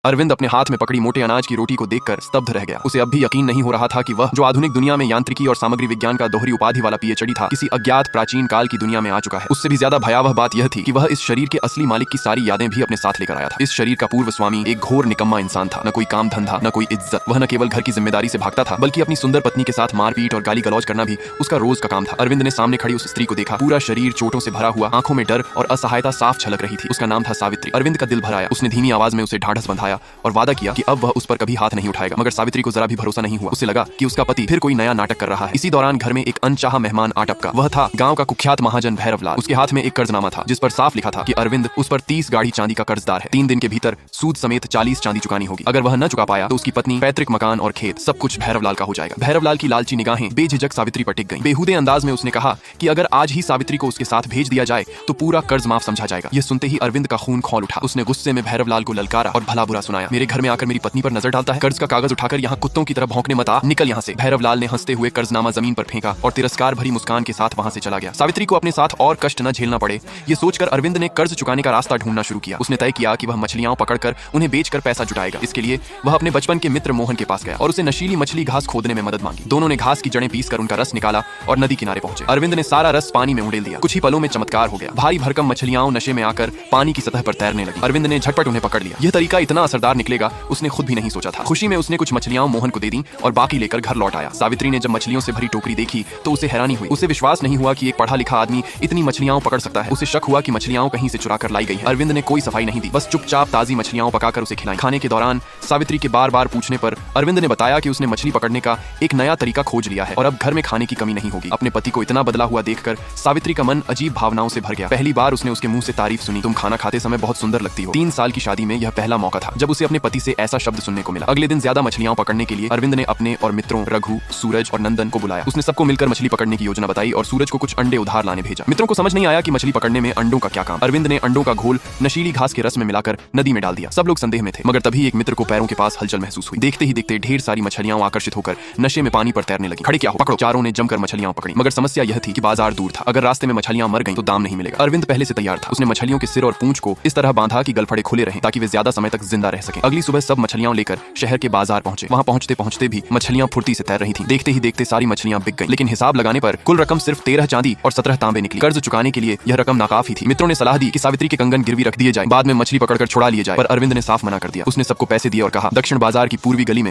अरविंद अपने हाथ में पकड़ी मोटे अनाज की रोटी को देखकर स्तब्ध रह गया। उसे अब भी यकीन नहीं हो रहा था कि वह जो आधुनिक दुनिया में यांत्रिकी और सामग्री विज्ञान का दोहरी उपाधि वाला पीएचडी था, किसी अज्ञात प्राचीन काल की दुनिया में आ चुका है। उससे भी ज्यादा भयावह बात यह थी कि वह इस शरीर के असली मालिक की सारी यादें भी अपने साथ लेकर आया था। इस शरीर का पूर्व स्वामी एक घोर निकम्मा इंसान था। न कोई काम धंधा, न कोई इज्जत। वह न केवल घर की जिम्मेदारी से भागता था, बल्कि अपनी सुंदर पत्नी के साथ मारपीट और गाली गलौज करना भी उसका रोज का काम था। अरविंद ने सामने खड़ी उस स्त्री को देखा। पूरा शरीर चोटों से भरा हुआ, आंखों में डर और असहायता साफ झलक रही थी। उसका नाम था सावित्री। अरविंद का दिल भर आया। उसने धीमी आवाज में उसे ढाढ़स बंधाया और वादा किया कि अब वह उस पर कभी हाथ नहीं उठाएगा। मगर सावित्री को जरा भी भरोसा नहीं हुआ। उसे लगा कि उसका पति फिर कोई नया नाटक कर रहा है। इसी दौरान घर में एक अनचाहा मेहमान आ टपका। वह था गांव का कुख्यात महाजन भैरवलाल। उसके हाथ में एक कर्जनामा था, जिस पर साफ लिखा था कि अरविंद उस पर 30 गाड़ी चांदी का कर्जदार है। 3 दिन के भीतर सूद समेत 40 चांदी चुकानी होगी। अगर वह न चुका पाया तो उसकी पत्नी, पैतृक मकान और खेत सब कुछ भैरवलाल का हो जाएगा। भैरवलाल की लालची निगाहें बेझिझक सावित्री पर टिक गईं। बेहुदे अंदाज में उसने कहा कि अगर आज ही सावित्री को उसके साथ भेज दिया जाए तो पूरा कर्ज माफ समझा जाएगा। यह सुनते ही अरविंद का खून खौल उठा। उसने गुस्से में भैरवलाल को ललकारा और भला बुरा सुनाया। मेरे घर में आकर मेरी पत्नी पर नजर डालता है। कर्ज का कागज उठाकर यहाँ कुत्तों की तरह भौंकने मत आ, निकल यहाँ से। भैरवलाल ने हंसते हुए कर्जनामा जमीन पर फेंका और तिरस्कार भरी मुस्कान के साथ वहां से चला गया। सावित्री को अपने साथ और कष्ट न झेलना पड़े, ये सोचकर अरविंद ने कर्ज चुकाने का रास्ता ढूंढना शुरू किया। उसने तय किया कि वह मछलियां पकड़कर उन्हें बेचकर पैसा जुटाएगा। इसके लिए वह अपने बचपन के मित्र मोहन के पास गया और उसे नशीली मछली घास खोदने में मदद मांगी। दोनों ने घास की जड़ें पीसकर उनका रस निकाला और नदी किनारे पहुंचे। अरविंद ने सारा रस पानी में उड़ेल दिया। कुछ ही पलों में चमत्कार हो गया। भारी भरकम मछलियां नशे में आकर पानी की सतह पर तैरने लगी। अरविंद ने झटपट उन्हें पकड़ लिया। यह तरीका इतना असरदार निकलेगा उसने खुद भी नहीं सोचा था। खुशी में उसने कुछ मछलियां मोहन को दे दी और बाकी लेकर घर लौट आया। सावित्री ने जब मछलियों से भरी टोकरी देखी तो उसे हैरानी हुई। उसे विश्वास नहीं हुआ कि एक पढ़ा लिखा आदमी इतनी मछलियां पकड़ सकता है। उसे शक हुआ कि मछलियां कहीं से चुरा कर लाई गई है। अरविंद ने कोई सफाई नहीं दी, बस चुपचाप ताजी मछलियां पकाकर उसे खिलाई। खाने के दौरान सावित्री के बार बार पूछने पर अरविंद ने बताया कि उसने मछली पकड़ने का एक नया तरीका खोज लिया है और अब घर में खाने की कमी नहीं होगी। अपने पति को इतना बदला हुआ देखकर सावित्री का मन अजीब भावनाओं से भर गया। पहली बार उसने उसके मुंह से तारीफ सुनी, तुम खाना खाते समय बहुत सुंदर लगती हो। 3 साल की शादी में यह पहला मौका था जब उसे अपने पति से ऐसा शब्द सुनने को मिला। अगले दिन ज्यादा मछलियां पकड़ने के लिए अरविंद ने अपने और मित्रों रघु, सूरज और नंदन को बुलाया। उसने सबको मिलकर मछली पकड़ने की योजना बताई और सूरज को कुछ अंडे उधार लाने भेजा। मित्रों को समझ नहीं आया कि मछली पकड़ने में अंडों का क्या काम। अरविंद ने अंडों का घोल नशीली घास के रस में मिलाकर नदी में डाल दिया। सब लोग संदेह में थे, मगर तभी एक मित्र को पैरों के पास हलचल महसूस हुई। देखते ही देखते ढेर सारी मछलियां आकर्षित होकर नशे में पानी पर तैरने लगी। खड़े क्या हो, पकड़ो। चारों ने जमकर मछलियां पकड़ी, मगर समस्या यह थी कि बाजार दूर था। अगर रास्ते में मछलियां मर गईं तो दाम नहीं मिलेगा। अरविंद पहले से तैयार था। उसने मछलियों के सिर और पूंछ को इस तरह बांधा कि गलफड़े खुले रहें ताकि वे ज्यादा समय तक जिंदा रह सकें। अगली सुबह सब मछलियां लेकर शहर के बाजार पहुंचे। वहां पहुंचते पहुंचते भी मछलियां फुर्ती से तैर रही थीं। देखते ही देखते सारी मछलियां बिक गईं, लेकिन हिसाब लगाने पर कुल रकम सिर्फ 13 चांदी और 17 तांबे निकली। कर्ज चुकाने के लिए यह रकम नाकाफी थी। मित्रों ने सलाह दी कि सावित्री के कंगन गिरवी रख दिए जाए, बाद में मछली पकड़कर छुड़ा लिए जाए, पर अरविंद ने साफ मना कर दिया। उसने सबको पैसे दिए और कहा, दक्षिण बाजार की पूर्वी गली में